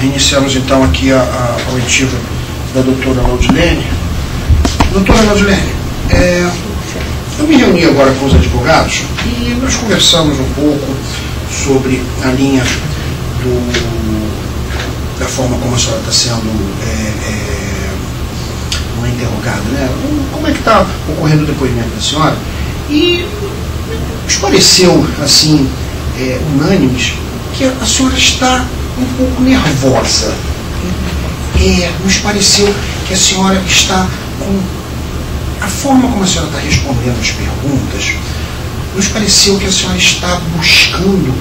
Iniciamos então aqui a oitiva da doutora Laudilene. Doutora Laudilene, eu me reuni agora com os advogados e nós conversamos um pouco sobre a linha da forma como a senhora está sendo não é interrogada, né? Como é que está ocorrendo o depoimento da senhora? E nos pareceu, assim, unânimes, que a senhora está um pouco nervosa. Nos pareceu que a senhora está com... A forma como a senhora está respondendo as perguntas, nos pareceu que a senhora está buscando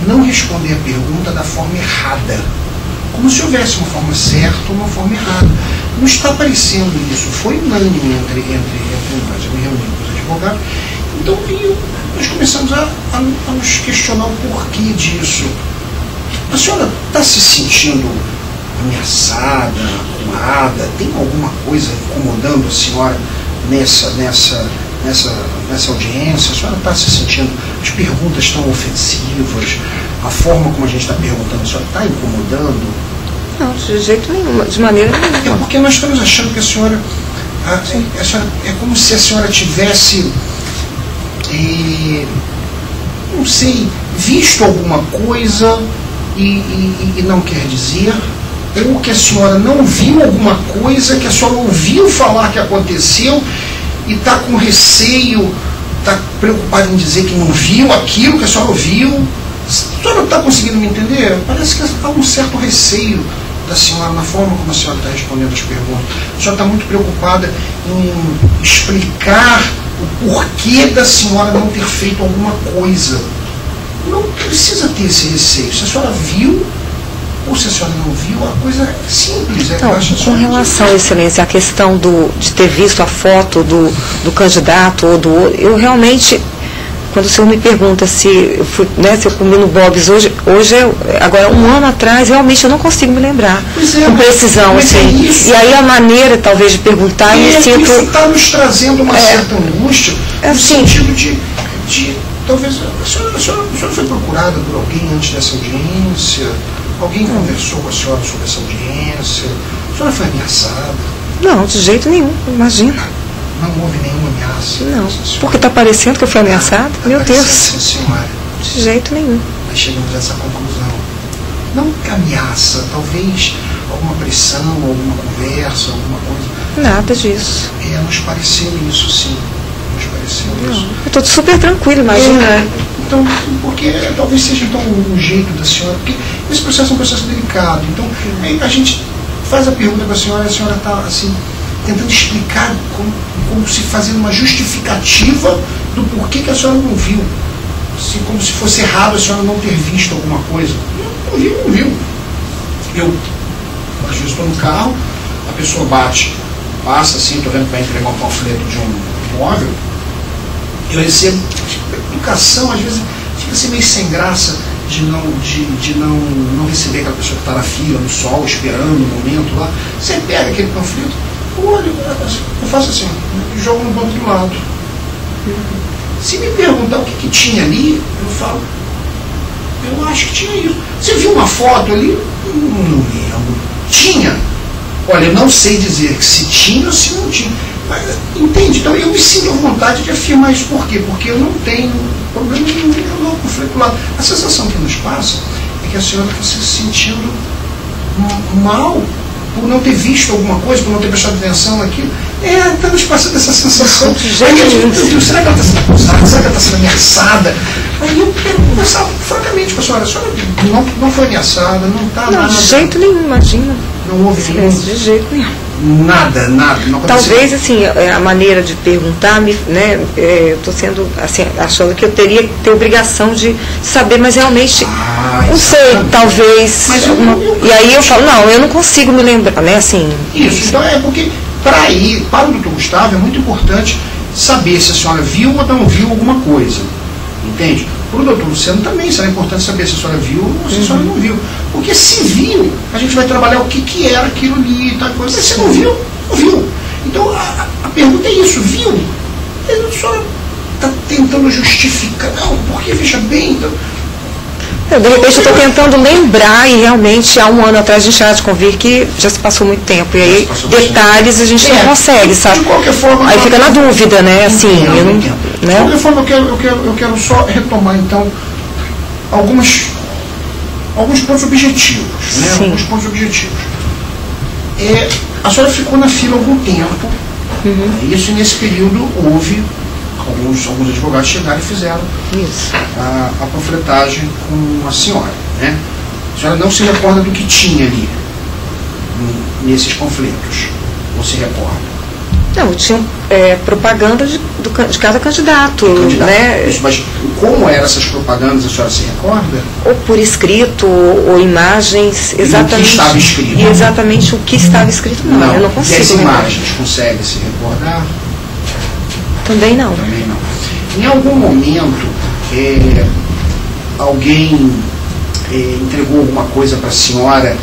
não responder a pergunta da forma errada. Como se houvesse uma forma certa ou uma forma errada. Não está parecendo isso. Foi unânime entre nós. Eu me reuni com os advogados. Então, nós começamos a nos questionar o porquê disso. A senhora está se sentindo ameaçada, acuada? Tem alguma coisa incomodando a senhora nessa audiência? A senhora está se sentindo... As perguntas estão ofensivas? A forma como a gente está perguntando, a senhora está incomodando? Não, de jeito nenhum, de maneira nenhuma. É porque nós estamos achando que a senhora é como se a senhora tivesse, não sei, visto alguma coisa e não quer dizer, ou que a senhora não viu alguma coisa, que a senhora ouviu falar que aconteceu e está com receio, está preocupada em dizer que não viu aquilo que a senhora ouviu. A senhora não está conseguindo me entender? Parece que há um certo receio da senhora na forma como a senhora está respondendo as perguntas. A senhora está muito preocupada em explicar o porquê da senhora não ter feito alguma coisa. Não precisa ter esse receio. Se a senhora viu ou se a senhora não viu, a coisa é simples. Com relação, Excelência, à questão de ter visto a foto do candidato ou do outro, eu realmente... Quando o senhor me pergunta se eu fui, se eu comi no Bob's hoje agora um ano atrás, realmente eu não consigo me lembrar com precisão, assim. E aí a maneira, talvez, de perguntar, eu me sinto... Isso está nos trazendo uma certa angústia, no sentido de talvez... A senhora foi procurada por alguém antes dessa audiência? Alguém conversou com a senhora sobre essa audiência? A senhora foi ameaçada? Não, de jeito nenhum, imagina. Não houve nenhuma ameaça? Não, porque está parecendo que eu fui ameaçada? Meu Deus. Sim, senhora. De jeito nenhum. Nós chegamos a essa conclusão. Não que ameaça, talvez alguma pressão, alguma conversa, alguma coisa. Nada disso. Nos pareceu isso, sim. Nos pareceu isso. Eu estou super tranquila, imagina. Então, porque talvez seja então um jeito da senhora, porque esse processo é um processo delicado. Então, aí a gente faz a pergunta para a senhora está assim, tentando explicar como se fazendo uma justificativa do porquê que a senhora não viu. Como se fosse errado a senhora não ter visto alguma coisa. Não viu. Eu, às vezes, estou no carro, a pessoa passa assim, estou vendo que vai entregar um panfleto de um imóvel, eu recebo educação, às vezes fica assim meio sem graça de não receber aquela pessoa que está na fila, no sol, esperando o momento lá. Você pega aquele panfleto, olha, eu faço assim, jogo no banco do lado. Se me perguntar o que tinha ali, eu falo, eu acho que tinha isso. Você viu uma foto ali? Não lembro. Tinha. Olha, eu não sei dizer se tinha ou se não tinha. Mas, entende? Então eu me sinto à vontade de afirmar isso. Por quê? Porque eu não tenho problema nenhum de jogar o panfleto do lado. A sensação que nos passa é que a senhora está se sentindo mal por não ter visto alguma coisa, por não ter prestado atenção naquilo. Está nos passando essa sensação. Será que ela está sendo acusada? Será que ela está sendo ameaçada? Aí eu quero conversar francamente com a senhora. A senhora não foi ameaçada, não está nada. De jeito nenhum, imagina. Não houve nenhum. De jeito nenhum. Nada. Não talvez, assim, a maneira de perguntar, eu estou sendo, assim, achando que eu teria que ter obrigação de saber, mas realmente, não sei, talvez. E aí eu falo, não, eu não consigo me lembrar, né, assim. Isso, então porque para o doutor Gustavo é muito importante saber se a senhora viu ou não viu alguma coisa, entende? Para o doutor Luciano também será importante saber se a senhora viu ou se a senhora não viu. Porque se viu, a gente vai trabalhar o que era aquilo ali e tal coisa. Mas se não viu, não viu. Então a pergunta é isso, viu? A senhora está tentando justificar. Não, porque veja bem. Então, De repente eu estou tentando lembrar e realmente há um ano atrás a gente há de convir que já se passou muito tempo. E aí detalhes a gente não consegue, sabe? De qualquer forma, aí fica na dúvida, né? Assim, eu não, de né? qualquer forma, eu quero só retomar então alguns pontos objetivos. Né? Sim. Alguns pontos objetivos. A senhora ficou na fila algum tempo. Isso, e nesse período houve alguns advogados chegaram e fizeram Isso. a panfletagem com a senhora, né? A senhora não se recorda do que tinha ali nesses panfletos? Ou se recorda? Não, tinha propaganda de cada candidato, né? Isso, mas como eram essas propagandas, a senhora se recorda? Ou por escrito, ou imagens, exatamente. O que estava escrito? E exatamente o que estava escrito, não. Eu não consigo. E as imagens, consegue se recordar? Também não. Também não. Em algum momento, alguém entregou alguma coisa para a senhora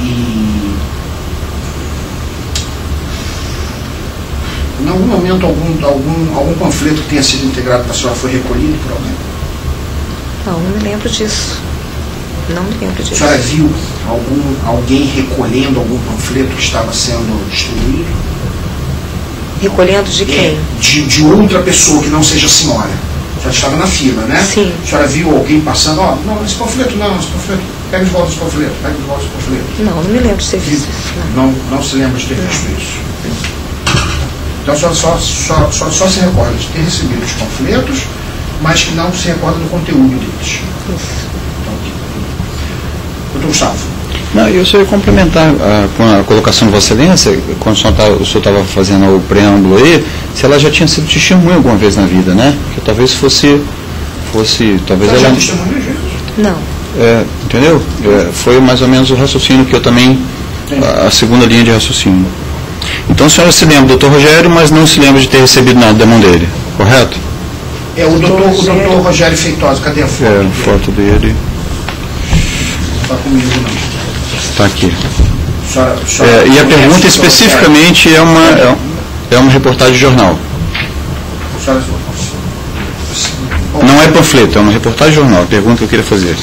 e em algum momento algum panfleto que tenha sido integrado para a senhora foi recolhido por alguém? Não me lembro disso. Não me lembro disso. A senhora viu alguém recolhendo algum panfleto que estava sendo distribuído? Recolhendo de quem? De outra pessoa que não seja a senhora. A senhora estava na fila, né? Sim. A senhora viu alguém passando, não, esse panfleto, pega de volta esse panfleto, Não me lembro de ter visto isso. Não se lembra de ter visto isso. Então a senhora só se recorda de ter recebido os panfletos, mas que não se recorda do conteúdo deles. Isso. Então, doutor Gustavo. Não, eu só ia complementar com a colocação de Vossa Excelência, quando o senhor estava fazendo o preâmbulo aí, se ela já tinha sido testemunha alguma vez na vida, né? Que talvez talvez ela... Já testemunha, gente? Não. Entendeu? Foi mais ou menos o raciocínio que eu também, a segunda linha de raciocínio. Então a senhora se lembra do doutor Rogério, mas não se lembra de ter recebido nada da mão dele, correto? O doutor Rogério Feitosa, cadê a foto? A foto dele. Não está comigo, não. Está aqui. E a pergunta especificamente é uma reportagem de jornal. Não é panfleto, é uma reportagem de jornal. A pergunta que eu queria fazer.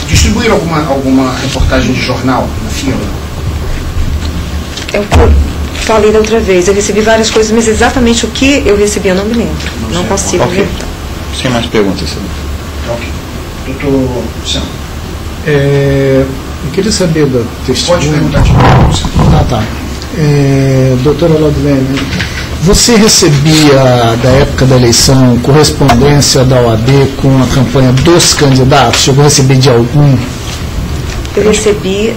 Distribuíram alguma reportagem de jornal na fila? É o que eu falei da outra vez. Eu recebi várias coisas, mas exatamente o que eu recebi eu não me lembro. Não consigo lembrar. Sem mais perguntas. Ok. Doutor Luciano. Eu queria saber da testemunha. Pode perguntar de novo. Tá. Doutora Laudilene, você recebia, da época da eleição, correspondência da OAB com a campanha dos candidatos? Chegou a receber de algum? Eu recebi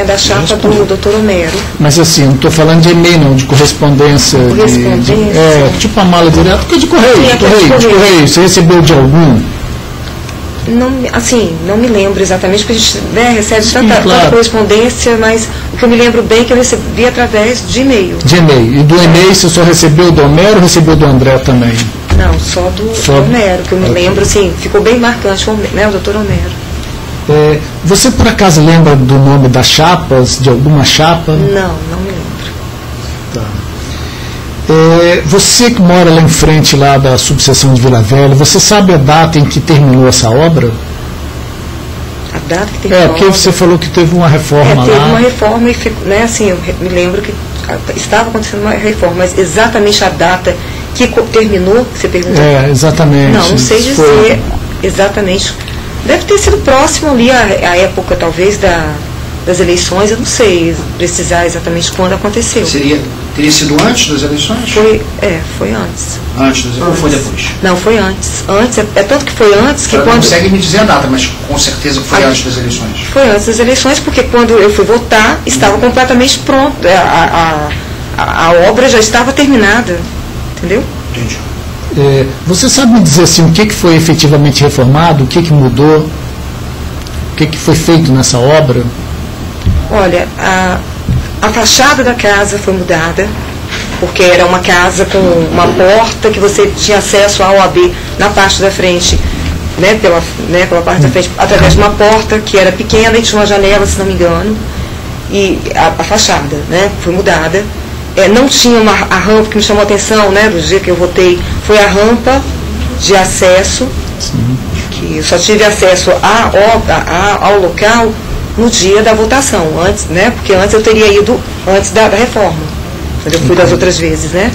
da chapa do doutor Homero. Mas assim, não estou falando de e-mail, não, de correspondência. Tipo a mala direta, porque é de correio. De correio. Você recebeu de algum? Não me lembro exatamente, porque a gente recebe tanta correspondência, mas o que eu me lembro bem é que eu recebi através de e-mail. De e-mail. E do e-mail você só recebeu do Homero ou recebeu do André também? Não, só do Homero, que eu me lembro, ficou bem marcante, né, o doutor Homero. Você por acaso lembra do nome das chapas, de alguma chapa? Não me lembro. Tá. Você que mora lá em frente lá da subseção de Vila Velha, você sabe a data em que terminou essa obra? A data que terminou? Porque você falou que teve uma reforma lá. Teve uma reforma e eu me lembro que estava acontecendo uma reforma, mas exatamente a data que terminou, que você perguntou? Exatamente. Não sei dizer exatamente. Deve ter sido próximo ali à época, talvez, das eleições, eu não sei precisar exatamente quando aconteceu. Teria sido antes das eleições? Foi antes. Antes das eleições ou foi depois? Não, foi antes. Tanto que foi antes que não quando... consegue me dizer a data, mas com certeza foi antes das eleições. Foi antes das eleições, porque quando eu fui votar, estava completamente pronto. A obra já estava terminada. Entendeu? Entendi. Você sabe me dizer assim, o que foi efetivamente reformado, o que mudou, o que foi feito nessa obra? Olha, a fachada da casa foi mudada, porque era uma casa com uma porta que você tinha acesso ao OAB na parte da frente, pela parte da frente, através de uma porta que era pequena e tinha uma janela, se não me engano, e a fachada foi mudada. Não tinha a rampa que me chamou a atenção, do dia que eu votei, foi a rampa de acesso. Sim. que eu só tive acesso ao local no dia da votação, antes, né? Porque antes eu teria ido antes da reforma, quando eu fui das outras vezes, né?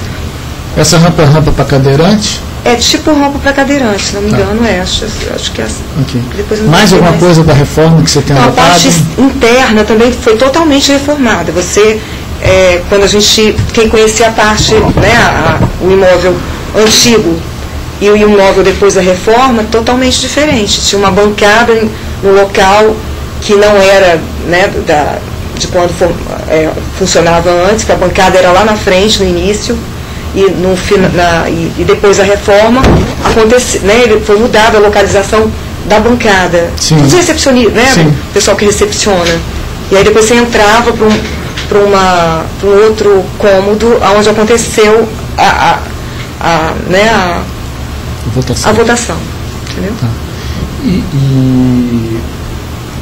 Essa rampa é rampa para cadeirante? É tipo rampa para cadeirante, se não me engano, acho que é assim. Okay. Depois mais alguma coisa da reforma que você tenha notado? A parte interna também foi totalmente reformada. Você, quando a gente, quem conhecia a parte, né, o imóvel antigo e o imóvel depois da reforma, totalmente diferente. Tinha uma bancada no local que não era, né, de quando funcionava antes, que a bancada era lá na frente, no início, e depois da reforma, né, foi mudada a localização da bancada. Os recepcionistas, né, o pessoal que recepciona. E aí depois você entrava para um outro cômodo, onde aconteceu a votação. Entendeu? Tá. E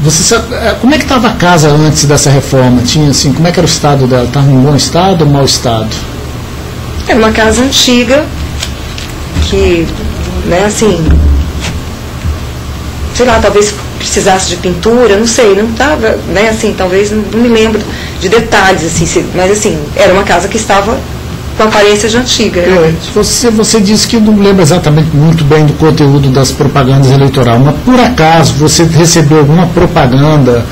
você sabe, como é que estava a casa antes dessa reforma? Tinha, assim, como é que era o estado dela? Estava em bom estado ou mau estado? Era uma casa antiga que, né, assim, sei lá, talvez precisasse de pintura, não sei, não estava, né, assim, talvez, não me lembro de detalhes, assim, mas assim, era uma casa que estava com aparência de antiga. Você disse que não lembra exatamente muito bem do conteúdo das propagandas eleitorais, mas por acaso você recebeu alguma propaganda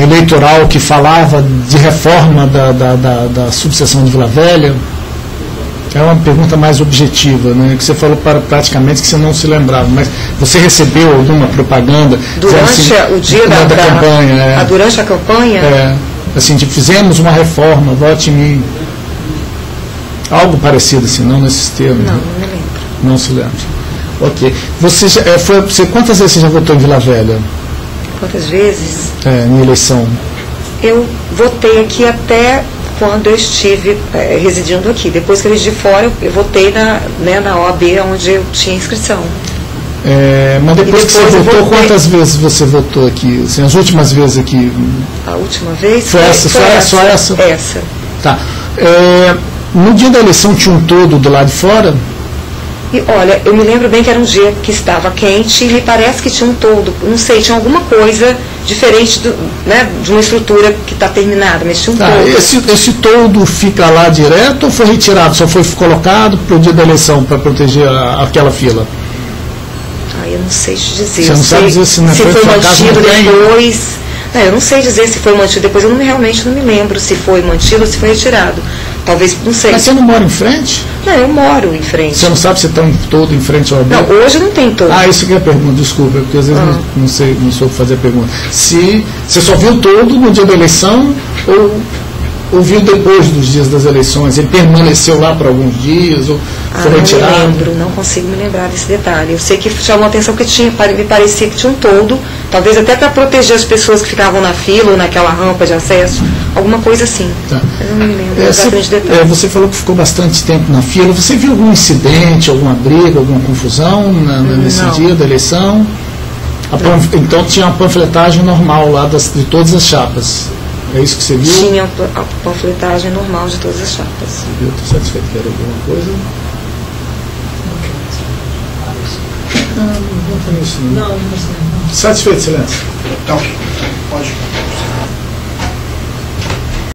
eleitoral que falava de reforma da subseção de Vila Velha? É uma pergunta mais objetiva, né? Que você falou praticamente que você não se lembrava, mas você recebeu alguma propaganda durante o dia da campanha? Durante a campanha? Assim, tipo, fizemos uma reforma, vote em mim. Algo parecido assim, não nesses termos. Não, não me lembro. Não se lembra. Ok. Quantas vezes você já votou em Vila Velha? Quantas vezes? Em eleição. Eu votei aqui até quando eu estive residindo aqui. Depois que eu residi fora, eu votei na OAB, onde eu tinha inscrição. Mas depois que você votou, quantas vezes você votou aqui? Assim, as últimas vezes aqui? A última vez? Foi só essa? Essa. Tá. No dia da eleição tinha um todo do lado de fora? E olha, eu me lembro bem que era um dia que estava quente e me parece que tinha um todo, não sei, tinha alguma coisa diferente de uma estrutura que está terminada, mas tinha um todo. Esse todo fica lá direto ou foi retirado, só foi colocado para o dia da eleição para proteger aquela fila? Eu não sei te dizer. Você não sabe dizer se foi mantido depois. Não, eu não sei dizer se foi mantido depois, eu realmente não me lembro se foi mantido ou se foi retirado. Talvez, não sei. Mas você não mora em frente? Não, eu moro em frente. Você não sabe se está todo em frente ao OAB? Não, hoje não tem todo. Isso que é a pergunta, desculpa, porque às vezes não soube fazer a pergunta. Se você só viu todo no dia da eleição ou viu depois dos dias das eleições? Ele permaneceu lá por alguns dias ou foi retirado? Não me lembro, não consigo me lembrar desse detalhe. Eu sei que chamou a atenção que me parecia que tinha um todo, talvez até para proteger as pessoas que ficavam na fila ou naquela rampa de acesso, alguma coisa assim. Tá. Mas eu não me lembro exatamente de detalhe. Você falou que ficou bastante tempo na fila. Você viu algum incidente, alguma briga, alguma confusão nesse dia da eleição? Então tinha uma panfletagem normal lá de todas as chapas. É isso que você viu? Tinha a panfletagem normal de todas as chapas. Eu estou satisfeito. Quer alguma coisa? Não fazer isso não. Satisfeito, Silêncio? Então, pode.